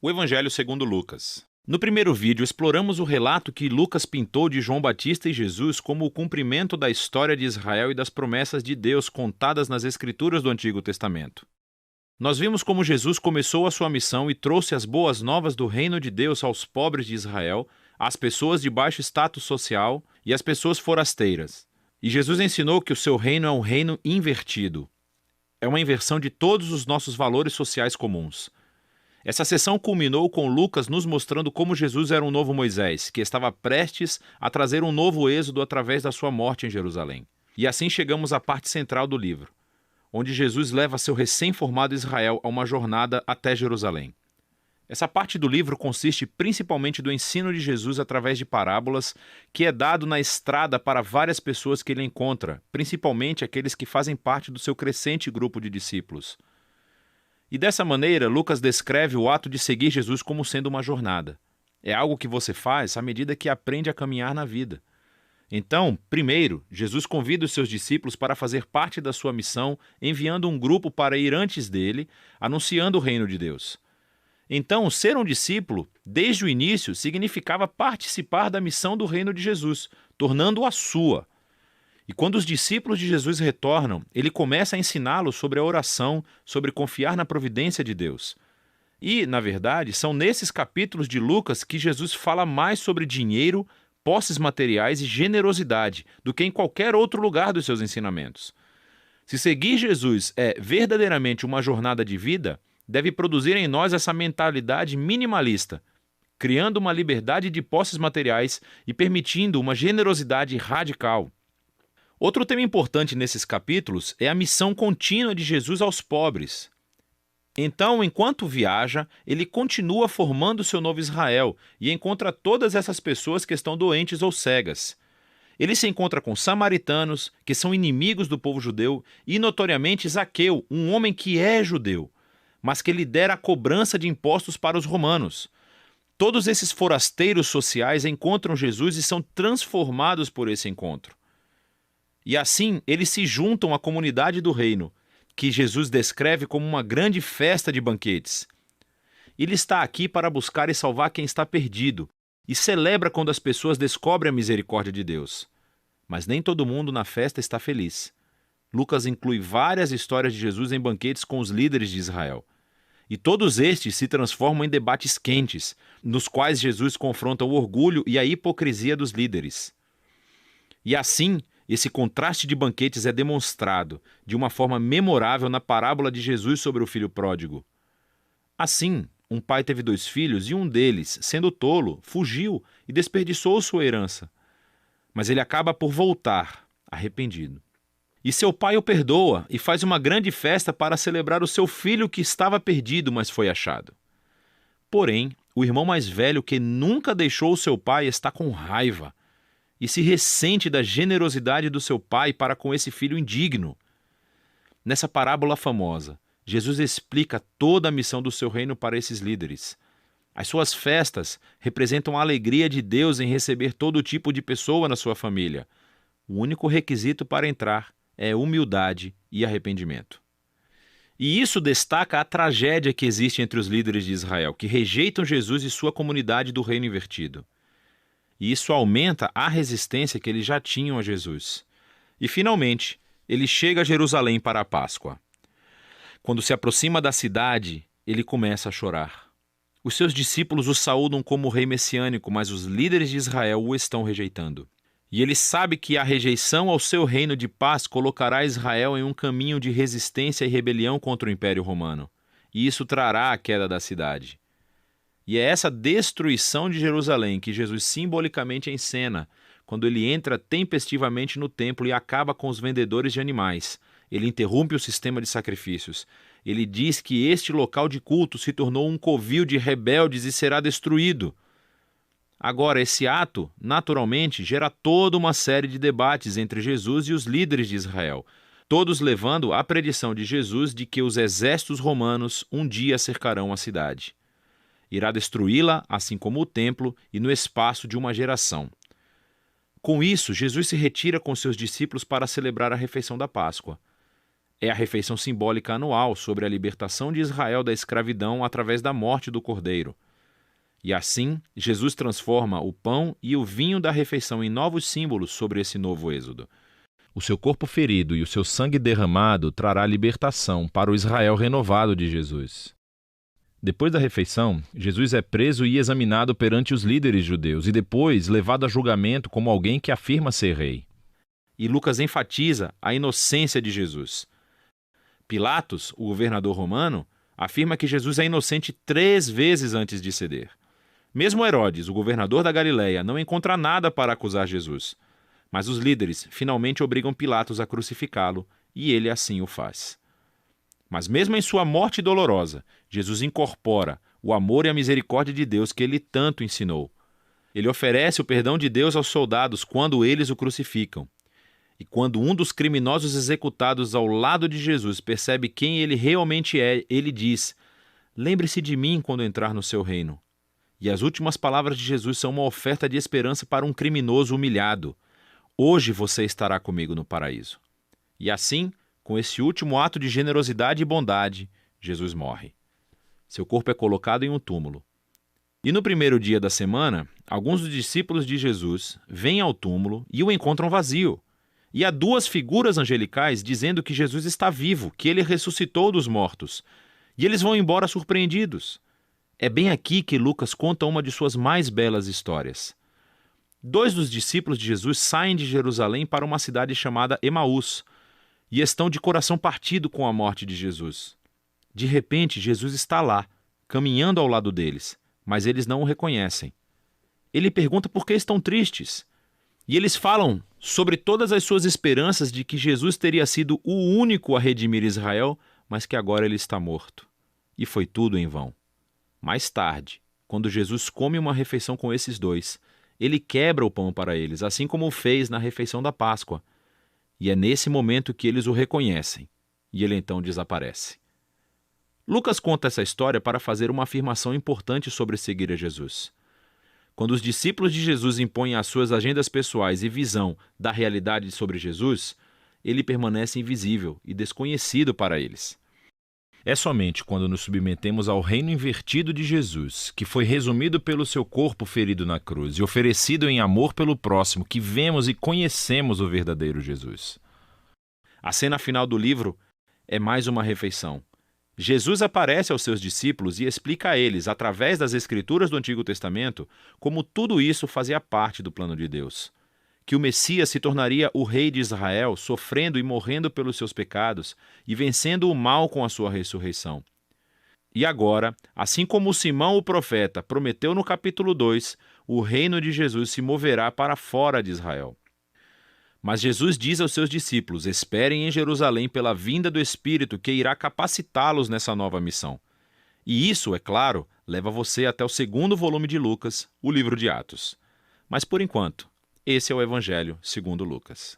O Evangelho segundo Lucas. No primeiro vídeo, exploramos o relato que Lucas pintou de João Batista e Jesus como o cumprimento da história de Israel e das promessas de Deus contadas nas Escrituras do Antigo Testamento. Nós vimos como Jesus começou a sua missão e trouxe as boas novas do reino de Deus aos pobres de Israel, às pessoas de baixo status social e às pessoas forasteiras. E Jesus ensinou que o seu reino é um reino invertido. É uma inversão de todos os nossos valores sociais comuns. Essa sessão culminou com Lucas nos mostrando como Jesus era um novo Moisés, que estava prestes a trazer um novo êxodo através da sua morte em Jerusalém. E assim chegamos à parte central do livro, onde Jesus leva seu recém-formado Israel a uma jornada até Jerusalém. Essa parte do livro consiste principalmente do ensino de Jesus através de parábolas, que é dado na estrada para várias pessoas que ele encontra, principalmente aqueles que fazem parte do seu crescente grupo de discípulos. E dessa maneira, Lucas descreve o ato de seguir Jesus como sendo uma jornada. É algo que você faz à medida que aprende a caminhar na vida. Então, primeiro, Jesus convida os seus discípulos para fazer parte da sua missão, enviando um grupo para ir antes dele, anunciando o reino de Deus. Então, ser um discípulo, desde o início, significava participar da missão do reino de Jesus, tornando-a sua. E quando os discípulos de Jesus retornam, ele começa a ensiná-los sobre a oração, sobre confiar na providência de Deus. E, na verdade, são nesses capítulos de Lucas que Jesus fala mais sobre dinheiro, posses materiais e generosidade do que em qualquer outro lugar dos seus ensinamentos. Se seguir Jesus é verdadeiramente uma jornada de vida, deve produzir em nós essa mentalidade minimalista, criando uma liberdade de posses materiais e permitindo uma generosidade radical. Outro tema importante nesses capítulos é a missão contínua de Jesus aos pobres. Então, enquanto viaja, ele continua formando seu novo Israel e encontra todas essas pessoas que estão doentes ou cegas. Ele se encontra com samaritanos, que são inimigos do povo judeu, e notoriamente Zaqueu, um homem que é judeu, mas que lidera a cobrança de impostos para os romanos. Todos esses forasteiros sociais encontram Jesus e são transformados por esse encontro. E assim, eles se juntam à comunidade do reino, que Jesus descreve como uma grande festa de banquetes. Ele está aqui para buscar e salvar quem está perdido, e celebra quando as pessoas descobrem a misericórdia de Deus. Mas nem todo mundo na festa está feliz. Lucas inclui várias histórias de Jesus em banquetes com os líderes de Israel. E todos estes se transformam em debates quentes, nos quais Jesus confronta o orgulho e a hipocrisia dos líderes. E assim, esse contraste de banquetes é demonstrado de uma forma memorável na parábola de Jesus sobre o filho pródigo. Assim, um pai teve 2 filhos e um deles, sendo tolo, fugiu e desperdiçou sua herança. Mas ele acaba por voltar, arrependido. E seu pai o perdoa e faz uma grande festa para celebrar o seu filho que estava perdido, mas foi achado. Porém, o irmão mais velho, que nunca deixou o seu pai, está com raiva e se ressente da generosidade do seu pai para com esse filho indigno. Nessa parábola famosa, Jesus explica toda a missão do seu reino para esses líderes. As suas festas representam a alegria de Deus em receber todo tipo de pessoa na sua família. O único requisito para entrar é humildade e arrependimento. E isso destaca a tragédia que existe entre os líderes de Israel, que rejeitam Jesus e sua comunidade do reino invertido. E isso aumenta a resistência que eles já tinham a Jesus. E, finalmente, ele chega a Jerusalém para a Páscoa. Quando se aproxima da cidade, ele começa a chorar. Os seus discípulos o saúdam como rei messiânico, mas os líderes de Israel o estão rejeitando. E ele sabe que a rejeição ao seu reino de paz colocará Israel em um caminho de resistência e rebelião contra o Império Romano. E isso trará a queda da cidade. E é essa destruição de Jerusalém que Jesus simbolicamente encena quando ele entra tempestivamente no templo e acaba com os vendedores de animais. Ele interrompe o sistema de sacrifícios. Ele diz que este local de culto se tornou um covil de rebeldes e será destruído. Agora, esse ato, naturalmente, gera toda uma série de debates entre Jesus e os líderes de Israel, todos levando à predição de Jesus de que os exércitos romanos um dia cercarão a cidade. Irá destruí-la, assim como o templo, e no espaço de uma geração. Com isso, Jesus se retira com seus discípulos para celebrar a refeição da Páscoa. É a refeição simbólica anual sobre a libertação de Israel da escravidão através da morte do Cordeiro. E assim, Jesus transforma o pão e o vinho da refeição em novos símbolos sobre esse novo êxodo. O seu corpo ferido e o seu sangue derramado trará libertação para o Israel renovado de Jesus. Depois da refeição, Jesus é preso e examinado perante os líderes judeus e depois levado a julgamento como alguém que afirma ser rei. E Lucas enfatiza a inocência de Jesus. Pilatos, o governador romano, afirma que Jesus é inocente 3 vezes antes de ceder. Mesmo Herodes, o governador da Galileia, não encontra nada para acusar Jesus. Mas os líderes finalmente obrigam Pilatos a crucificá-lo, e ele assim o faz. Mas mesmo em sua morte dolorosa, Jesus incorpora o amor e a misericórdia de Deus que ele tanto ensinou. Ele oferece o perdão de Deus aos soldados quando eles o crucificam. E quando um dos criminosos executados ao lado de Jesus percebe quem ele realmente é, ele diz: "Lembre-se de mim quando entrar no seu reino." E as últimas palavras de Jesus são uma oferta de esperança para um criminoso humilhado. "Hoje você estará comigo no paraíso." E assim, com esse último ato de generosidade e bondade, Jesus morre. Seu corpo é colocado em um túmulo. E no primeiro dia da semana, alguns dos discípulos de Jesus vêm ao túmulo e o encontram vazio. E há 2 figuras angelicais dizendo que Jesus está vivo, que ele ressuscitou dos mortos. E eles vão embora surpreendidos. É bem aqui que Lucas conta uma de suas mais belas histórias. 2 dos discípulos de Jesus saem de Jerusalém para uma cidade chamada Emaús e estão de coração partido com a morte de Jesus. De repente, Jesus está lá, caminhando ao lado deles, mas eles não o reconhecem. Ele pergunta por que estão tristes. E eles falam sobre todas as suas esperanças de que Jesus teria sido o único a redimir Israel, mas que agora ele está morto. E foi tudo em vão. Mais tarde, quando Jesus come uma refeição com esses 2, ele quebra o pão para eles, assim como o fez na refeição da Páscoa. E é nesse momento que eles o reconhecem, e ele então desaparece. Lucas conta essa história para fazer uma afirmação importante sobre seguir a Jesus. Quando os discípulos de Jesus impõem as suas agendas pessoais e visão da realidade sobre Jesus, ele permanece invisível e desconhecido para eles. É somente quando nos submetemos ao reino invertido de Jesus, que foi resumido pelo seu corpo ferido na cruz e oferecido em amor pelo próximo, que vemos e conhecemos o verdadeiro Jesus. A cena final do livro é mais uma refeição. Jesus aparece aos seus discípulos e explica a eles, através das Escrituras do Antigo Testamento, como tudo isso fazia parte do plano de Deus. Que o Messias se tornaria o rei de Israel, sofrendo e morrendo pelos seus pecados e vencendo o mal com a sua ressurreição. E agora, assim como Simão o profeta prometeu no capítulo 2, o reino de Jesus se moverá para fora de Israel. Mas Jesus diz aos seus discípulos: esperem em Jerusalém pela vinda do Espírito que irá capacitá-los nessa nova missão. E isso, é claro, leva você até o 2º volume de Lucas, o livro de Atos. Mas por enquanto, esse é o Evangelho segundo Lucas.